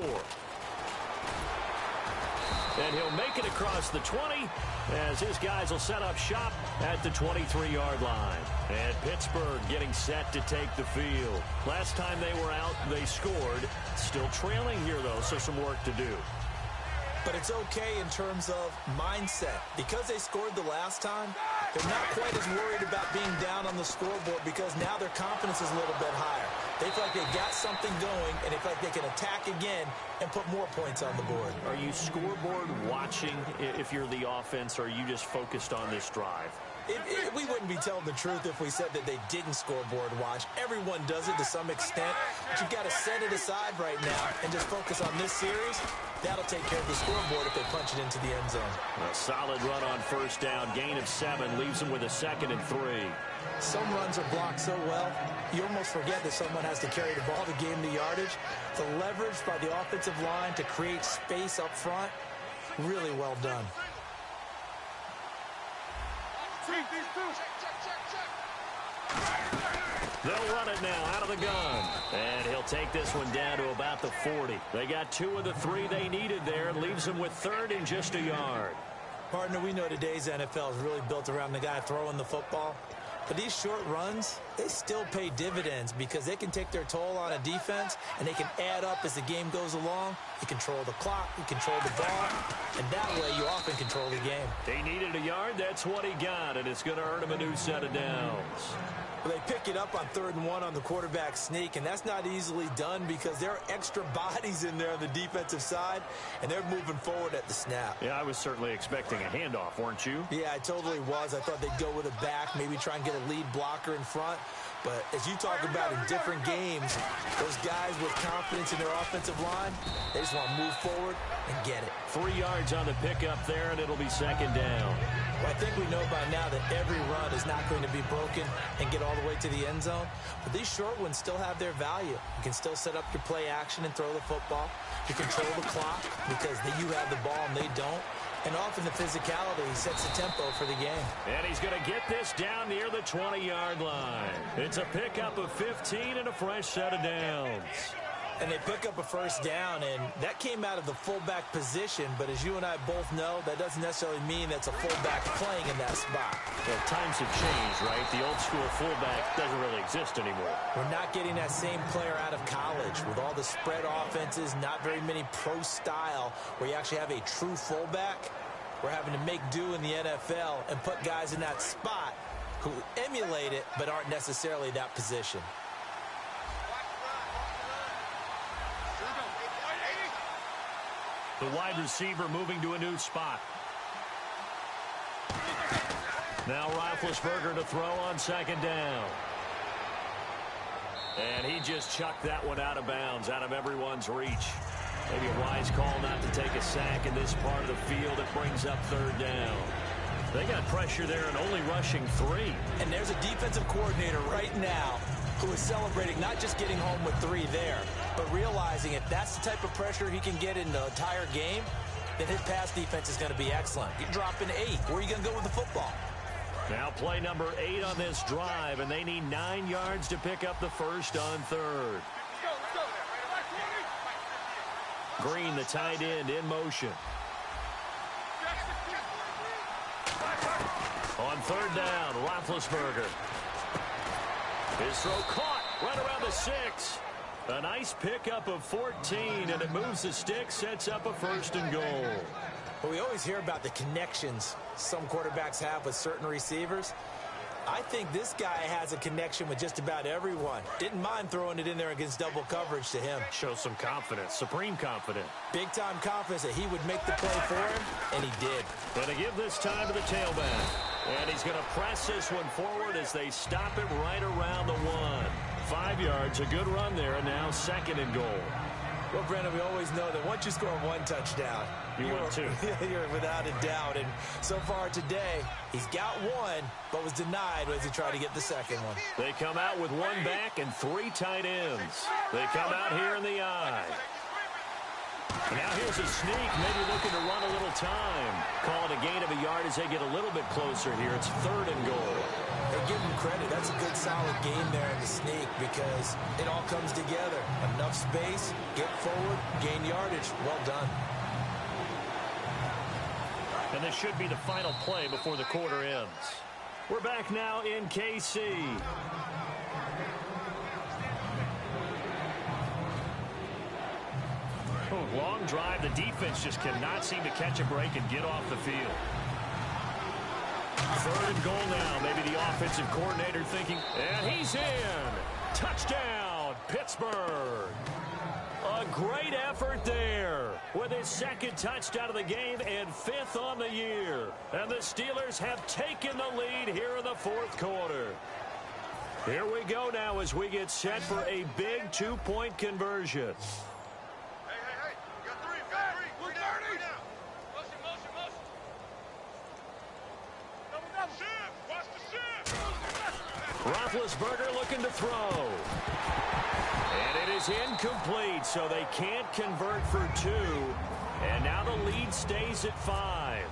And he'll make it across the 20 as his guys will set up shop at the 23-yard line. And Pittsburgh getting set to take the field. Last time they were out, they scored. Still trailing here, though, so some work to do. But it's okay in terms of mindset. Because they scored the last time, they're not quite as worried about being down on the scoreboard because now their confidence is a little bit higher. They feel like they got something going, and they feel like they can attack again and put more points on the board. Are you scoreboard watching if you're the offense, or are you just focused on this drive? We wouldn't be telling the truth if we said that they didn't scoreboard watch. Everyone does it to some extent, but you've got to set it aside right now and just focus on this series. That'll take care of the scoreboard if they punch it into the end zone. A solid run on first down. Gain of 7 leaves them with a 2nd and 3. Some runs are blocked so well, you almost forget that someone has to carry the ball to gain the yardage. The leverage by the offensive line to create space up front, really well done. They'll run it now out of the gun. And he'll take this one down to about the 40. They got 2 of the 3 they needed there. Leaves them with 3rd and just a yard. Partner, we know today's NFL is really built around the guy throwing the football. But these short runs, they still pay dividends because they can take their toll on a defense and they can add up as the game goes along. You control the clock, you control the ball, and that way you often control the game. They needed a yard, that's what he got, and it's going to earn him a new set of downs. Well, they pick it up on 3rd and 1 on the quarterback sneak, and that's not easily done because there are extra bodies in there on the defensive side, and they're moving forward at the snap. Yeah, I was certainly expecting a handoff, weren't you? Yeah, I totally was. I thought they'd go with a back, maybe try and get a lead blocker in front. But as you talk about in different games, those guys with confidence in their offensive line, they just want to move forward and get it. 3 yards on the pickup there, and it'll be 2nd down. Well, I think we know by now that every run is not going to be broken and get all the way to the end zone. But these short ones still have their value. You can still set up your play action and throw the football. You control the clock because you have the ball and they don't. And often the physicality sets the tempo for the game. And he's going to get this down near the 20-yard line. It's a pickup of 15 and a fresh set of downs. And they pick up a first down, and that came out of the fullback position. But as you and I both know, that doesn't necessarily mean that's a fullback playing in that spot. Well, times have changed, right? The old school fullback doesn't really exist anymore. We're not getting that same player out of college with all the spread offenses, not very many pro style where you actually have a true fullback. We're having to make do in the NFL and put guys in that spot who emulate it but aren't necessarily that position. The wide receiver moving to a new spot. Now Roethlisberger to throw on second down. And he just chucked that one out of bounds, out of everyone's reach. Maybe a wise call not to take a sack in this part of the field. It brings up third down. They got pressure there and only rushing 3. And there's a defensive coordinator right now who is celebrating not just getting home with 3 there, but realizing if that's the type of pressure he can get in the entire game, then his pass defense is going to be excellent. You're dropping 8. Where are you going to go with the football? Now play number 8 on this drive, and they need 9 yards to pick up the first on third. Green, the tight end, in motion. On third down, Roethlisberger. His throw caught right around the 6. A nice pickup of 14, and it moves the stick, sets up a first and goal. Well, we always hear about the connections some quarterbacks have with certain receivers. I think this guy has a connection with just about everyone. Didn't mind throwing it in there against double coverage to him. Shows some confidence, supreme confidence. Big-time confidence that he would make the play for him, and he did. Going to give this time to the tailback. And he's going to press this one forward as they stop it right around the 1. 5 yards, a good run there, and now second and goal. Well, Brandon, we always know that once you score 1 touchdown, you're without a doubt. And so far today, he's got 1, but was denied as he tried to get the second one. They come out with 1 back and 3 tight ends. They come out here in the I. Now here's a sneak, maybe looking to run a little time. Call it a gain of a yard as they get a little bit closer here. It's third and goal. Hey, give him credit. That's a good, solid game there in the sneak because it all comes together. Enough space, get forward, gain yardage. Well done. And this should be the final play before the quarter ends. We're back now in KC. Long drive. The defense just cannot seem to catch a break and get off the field. Third and goal now. Maybe the offensive coordinator thinking, and he's in. Touchdown, Pittsburgh. A great effort there with his second touchdown of the game and 5th on the year. And the Steelers have taken the lead here in the 4th quarter. Here we go now as we get set for a big 2-point conversion. Roethlisberger looking to throw. And it is incomplete, so they can't convert for 2. And now the lead stays at 5.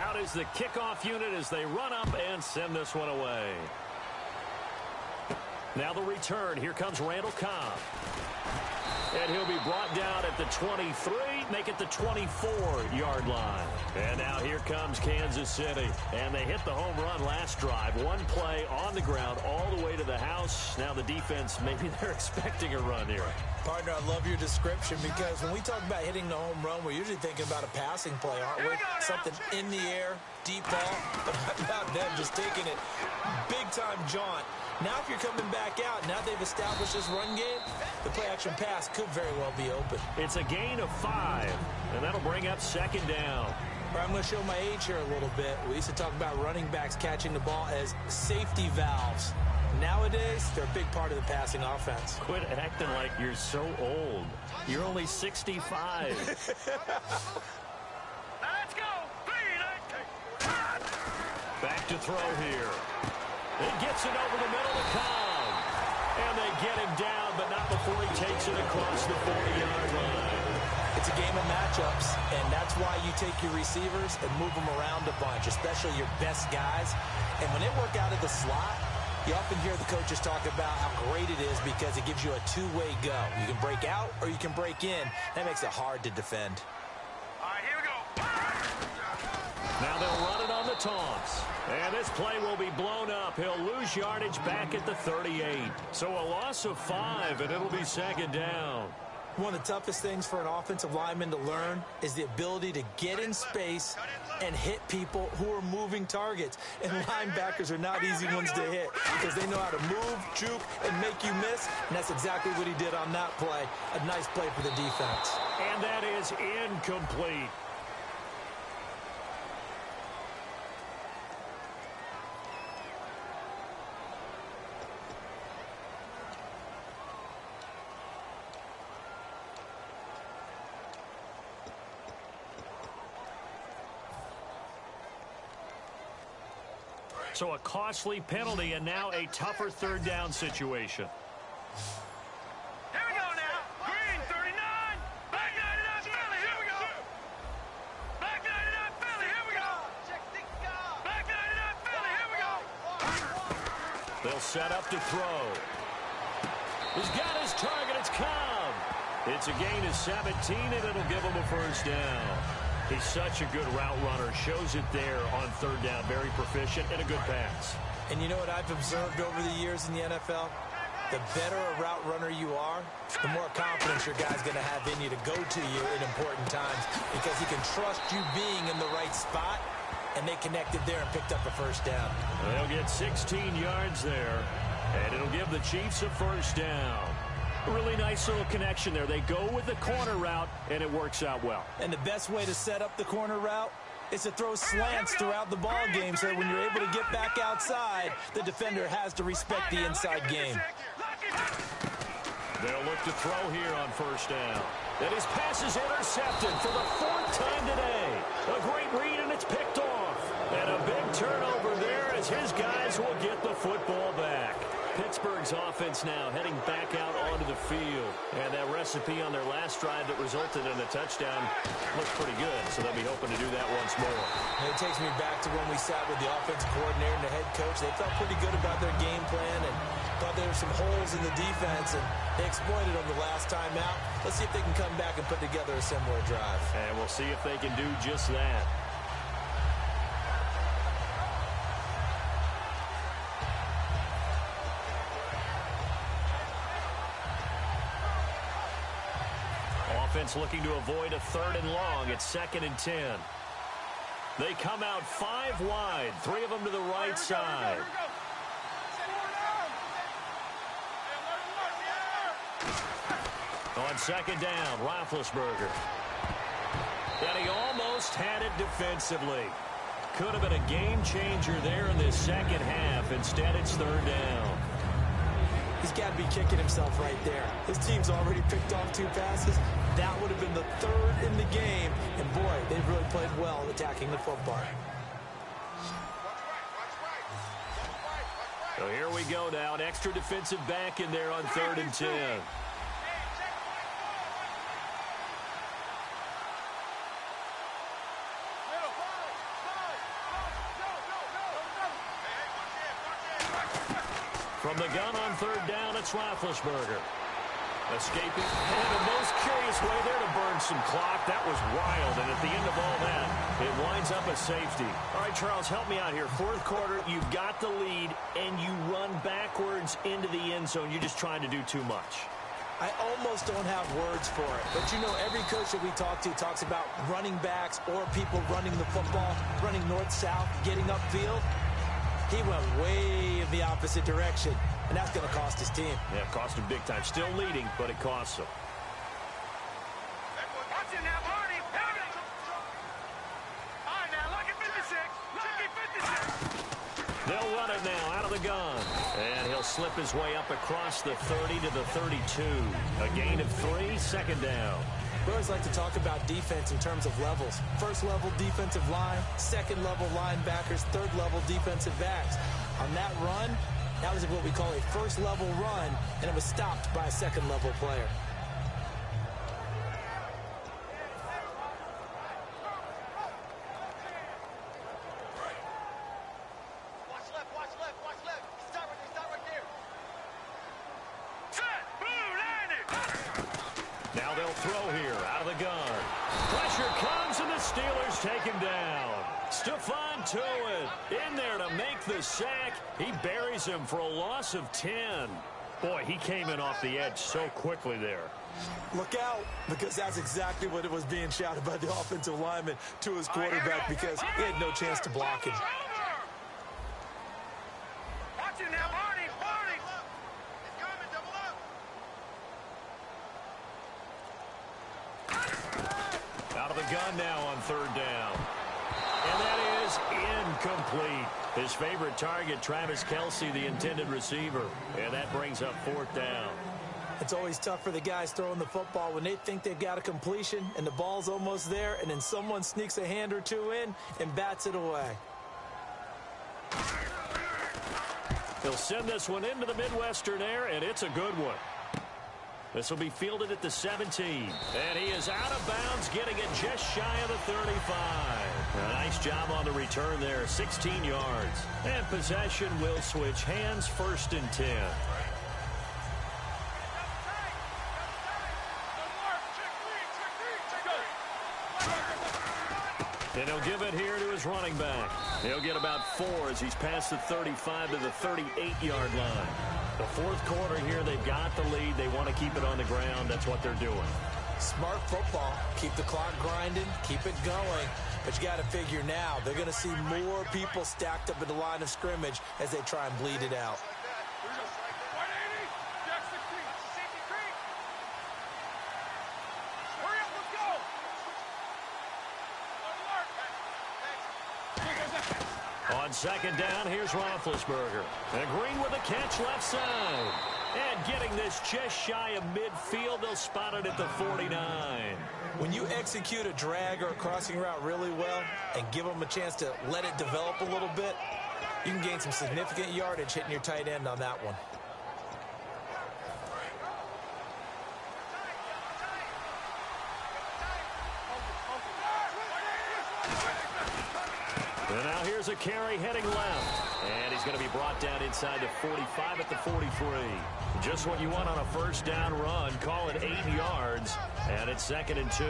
Out is the kickoff unit as they run up and send this one away. Now the return. Here comes Randall Cobb. And he'll be brought down at the 23, make it the 24-yard line. And now here comes Kansas City. And they hit the home run last drive. 1 play on the ground all the way to the house. Now the defense, maybe they're expecting a run here. Partner, I love your description because when we talk about hitting the home run, we're usually thinking about a passing play, aren't we? Something in the air, deep ball. But how about them just taking it big-time jaunt? Now if you're coming back out, now they've established this run game, the play-action pass could very well be open. It's a gain of 5, and that'll bring up second down. All right, I'm going to show my age here a little bit. We used to talk about running backs catching the ball as safety valves. Nowadays, they're a big part of the passing offense. Quit acting like you're so old. You're only 65. Let's go. Back to throw here. He gets it over the middle to Cobb. And they get him down, but not before he takes it across the 40-yard line. It's a game of matchups, and that's why you take your receivers and move them around a bunch, especially your best guys. And when they work out of the slot, You often hear the coaches talk about how great it is because it gives you a two-way go. You can break out or you can break in. That makes it hard to defend. All right, here we go. Now they'll run it on the taunts. And this play will be blown up. He'll lose yardage back at the 38. So a loss of 5, and it'll be second down. One of the toughest things for an offensive lineman to learn is the ability to get in space and hit people who are moving targets. And linebackers are not easy ones to hit because they know how to move, juke, and make you miss. And that's exactly what he did on that play. A nice play for the defense. And that is incomplete. So a costly penalty and now a tougher third down situation. Here we go now. Green, 39. Back 99, Philly. Here we go. Back 99, Philly. Here we go. Back 99, Philly. Here we go. They'll set up to throw. He's got his target. It's Cobb. It's a gain of 17, and it'll give him a first down. He's such a good route runner. Shows it there on third down. Very proficient and a good pass. And you know what I've observed over the years in the NFL? The better a route runner you are, the more confidence your guy's going to have in you to go to you in important times because he can trust you being in the right spot, and they connected there and picked up a first down. They'll get 16 yards there, and it'll give the Chiefs a first down. Really nice little connection there. They go with the corner route, and it works out well. And the best way to set up the corner route is to throw slants throughout the ball game so when you're able to get back outside, the defender has to respect the inside game. They'll look to throw here on first down. And his pass is intercepted for the 4th time today. A great read, and it's picked off. And a big turnover there as his guys will get the football back. Pittsburgh's offense now heading back out onto the field. And that recipe on their last drive that resulted in a touchdown looks pretty good, so they'll be hoping to do that once more. And it takes me back to when we sat with the offensive coordinator and the head coach. They felt pretty good about their game plan and thought there were some holes in the defense, and they exploited them the last time out. Let's see if they can come back and put together a similar drive. And we'll see if they can do just that. Offense looking to avoid a 3rd and long. It's 2nd and 10. They come out 5 wide, 3 of them to the right side. On 2nd down, Roethlisberger. And he almost had it defensively. Could have been a game changer there in this second half. Instead, it's 3rd down. He's got to be kicking himself right there. His team's already picked off 2 passes. That would have been the 3rd in the game. And, boy, they've really played well attacking the football. So here we go now. An extra defensive back in there on 3rd and 10. From the gun on 3rd down, it's Roethlisberger. Escaping. And the most curious way there to burn some clock. That was wild. And at the end of all that, it winds up a safety. All right, Charles, help me out here. 4th quarter, you've got the lead, and you run backwards into the end zone. You're just trying to do too much. I almost don't have words for it. But, you know, every coach that we talk to talks about running backs or people running the football, running north-south, getting upfield. He went way in the opposite direction, and that's going to cost his team. Yeah, cost him big time. Still leading, but it costs him. Watch it now, Marty. All right, now, look at 56. Look at 56. They'll run it now out of the gun. And he'll slip his way up across the 30 to the 32. A gain of 3, 2nd down. We always like to talk about defense in terms of levels. 1st level defensive line, 2nd level linebackers, 3rd level defensive backs. On that run, that was what we call a 1st level run, and it was stopped by a 2nd level player. Watch left, watch left, watch left. Stop right there, stop Steelers take him down. Stephon Tuitt in there to make the sack. He buries him for a loss of 10. Boy, he came in off the edge so quickly there. Look out, because that's exactly what it was being shouted by the offensive lineman to his quarterback, because he had no chance to block him. Watch it now, Barney. He's coming, double up. Out of the gun now on third down. And that is incomplete. His favorite target, Travis Kelce, the intended receiver. And that brings up fourth down. It's always tough for the guys throwing the football when they think they've got a completion and the ball's almost there, and then someone sneaks a hand or two in and bats it away. He'll send this one into the Midwestern air, and it's a good one. This will be fielded at the 17. And he is out of bounds, getting it just shy of the 35. A nice job on the return there, 16 yards. And possession will switch hands, 1st and 10. And he'll give it here to his running back. He'll get about 4 as he's past the 35 to the 38-yard line. The fourth quarter here, they've got the lead. They want to keep it on the ground. That's what they're doing. Smart football. Keep the clock grinding. Keep it going. But you got to figure now, they're going to see more people stacked up in the line of scrimmage as they try and bleed it out. On second down, here's Roethlisberger. And Green with a catch left side. And getting this just shy of midfield, they'll spot it at the 49. When you execute a drag or a crossing route really well and give them a chance to let it develop a little bit, you can gain some significant yardage hitting your tight end on that one. And now here's a carry heading left. And he's going to be brought down inside the 45 at the 43. Just what you want on a first down run. Call it 8 yards. And it's 2nd and 2.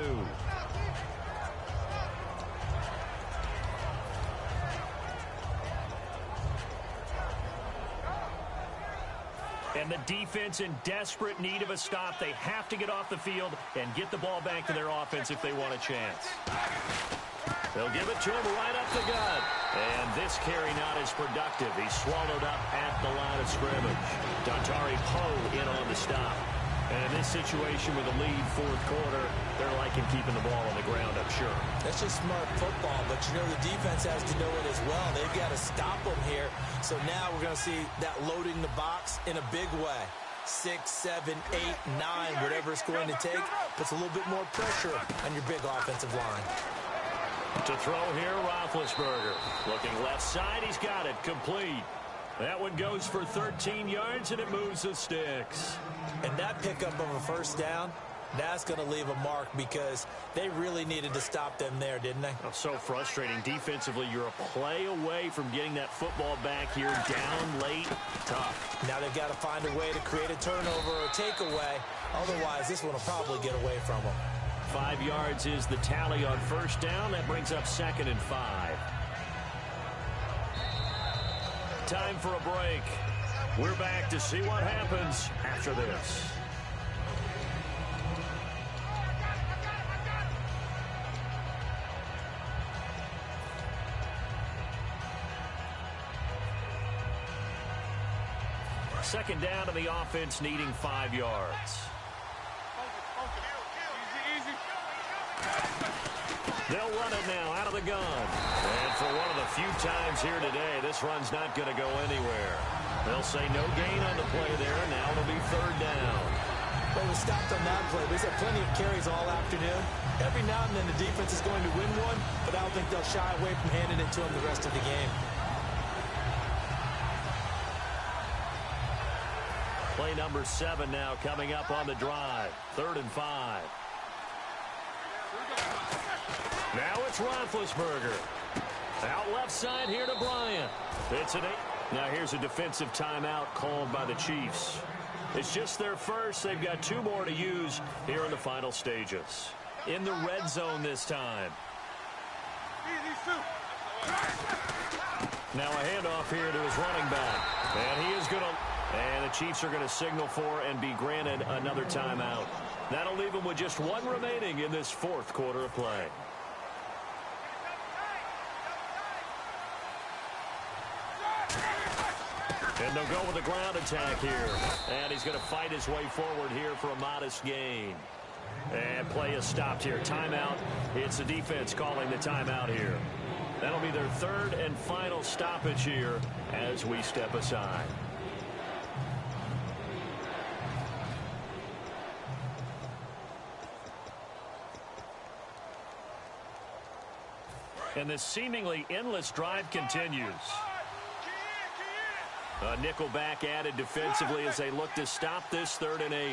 And the defense in desperate need of a stop. They have to get off the field and get the ball back to their offense if they want a chance. They'll give it to him right up the gut. And this carry not as productive. He's swallowed up at the line of scrimmage. Dontari Poe in on the stop. And in this situation with a lead fourth quarter, they're liking keeping the ball on the ground, I'm sure. That's just smart football, but you know the defense has to know it as well. They've got to stop them here. So now we're going to see that loading the box in a big way. 6, 7, 8, 9, whatever it's going to take, puts a little bit more pressure on your big offensive line. To throw here, Roethlisberger. Looking left side, he's got it. Complete. That one goes for 13 yards, and it moves the sticks. And that pickup of a first down, that's going to leave a mark because they really needed to stop them there, didn't they? Oh, so frustrating. Defensively, you're a play away from getting that football back here down late. Tough. Now they've got to find a way to create a turnover or a takeaway. Otherwise, this one will probably get away from them. 5 yards is the tally on first down. That brings up 2nd and 5. Time for a break. We're back to see what happens after this. Second down to the offense, needing 5 yards. They'll run it now out of the gun. And for one of the few times here today, this run's not going to go anywhere. They'll say no gain on the play there. Now it'll be 3rd down. Well, we stopped on that play. We've had plenty of carries all afternoon. Every now and then the defense is going to win one, but I don't think they'll shy away from handing it to them the rest of the game. Play number 7 now coming up on the drive. 3rd and 5. Now it's Roethlisberger. Out left side here to Bryant. It's an 8. Now here's a defensive timeout called by the Chiefs. It's just their first. They've got 2 more to use here in the final stages. In the red zone this time. Now a handoff here to his running back. And he is going to... And the Chiefs are going to signal for and be granted another timeout. That'll leave them with just one remaining in this fourth quarter of play. And they'll go with a ground attack here. And he's going to fight his way forward here for a modest gain. And play is stopped here. Timeout. It's the defense calling the timeout here. That'll be their third and final stoppage here as we step aside. And this seemingly endless drive continues. A nickel back added defensively as they look to stop this 3rd and 8.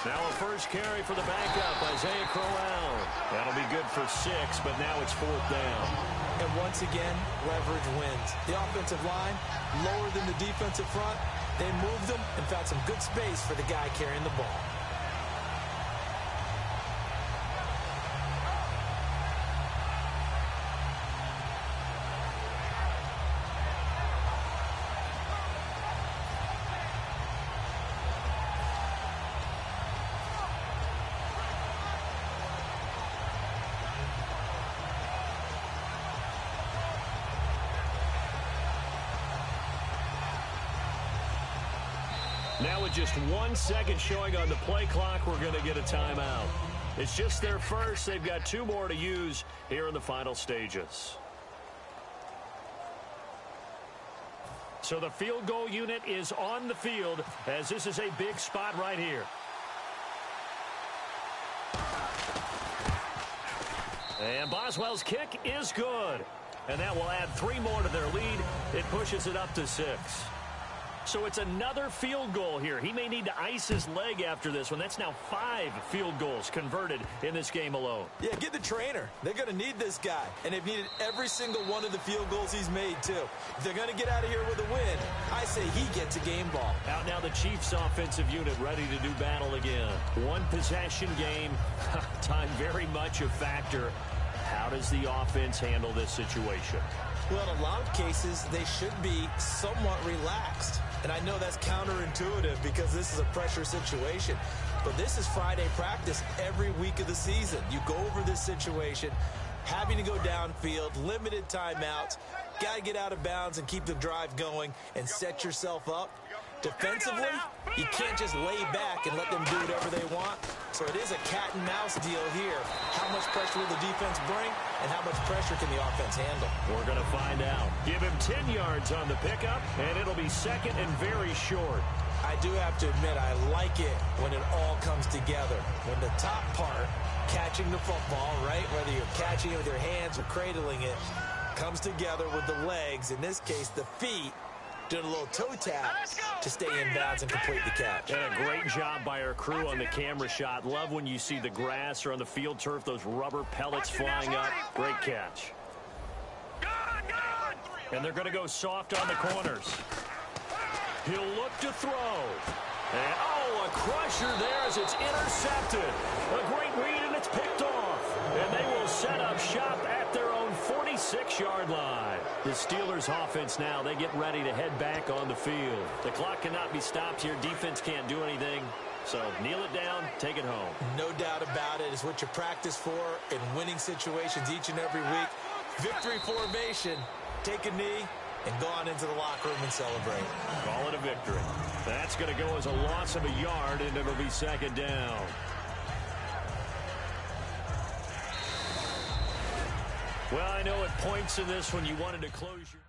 Now a first carry for the backup, Isaiah Crowell. That'll be good for 6, but now it's 4th down. And once again, leverage wins. The offensive line, lower than the defensive front. They moved them and found some good space for the guy carrying the ball. Now with just 1 second showing on the play clock, we're going to get a timeout. It's just their first. They've got 2 more to use here in the final stages. So the field goal unit is on the field as this is a big spot right here. And Boswell's kick is good. And that will add 3 more to their lead. It pushes it up to 6. So it's another field goal here. He may need to ice his leg after this one. That's now 5 field goals converted in this game alone. Yeah, get the trainer. They're going to need this guy. And they've needed every single one of the field goals he's made, too. If they're going to get out of here with a win, I say he gets a game ball. Out now the Chiefs offensive unit ready to do battle again. 1 possession game. Time very much a factor. How does the offense handle this situation? Well, in a lot of cases, they should be somewhat relaxed. And I know that's counterintuitive because this is a pressure situation. But this is Friday practice every week of the season. You go over this situation, having to go downfield, limited timeouts, got to get out of bounds and keep the drive going and set yourself up. Defensively, you can't just lay back and let them do whatever they want. So it is a cat and mouse deal here. How much pressure will the defense bring and how much pressure can the offense handle? We're going to find out. Give him 10 yards on the pickup, and it'll be 2nd and very short. I do have to admit, I like it when it all comes together. When the top part, catching the football, right, whether you're catching it with your hands or cradling it, comes together with the legs, in this case the feet, doing a little toe tap to stay in bounds and complete the catch. And a great job by our crew on the camera shot. Love when you see the grass or on the field turf, those rubber pellets flying up. Great catch. And they're going to go soft on the corners. He'll look to throw. And, oh, a crusher there as it's intercepted. A great read, and it's picked off. And they will set up shop at their own 46-yard line. The Steelers offense now, they get ready to head back on the field. The clock cannot be stopped here. Defense can't do anything. So kneel it down, take it home. No doubt about it. It's what you practice for in winning situations each and every week. Victory formation. Take a knee and go on into the locker room and celebrate. Call it a victory. That's going to go as a loss of a yard, and it'll be 2nd down. Well, I know at points in this when you wanted to close your...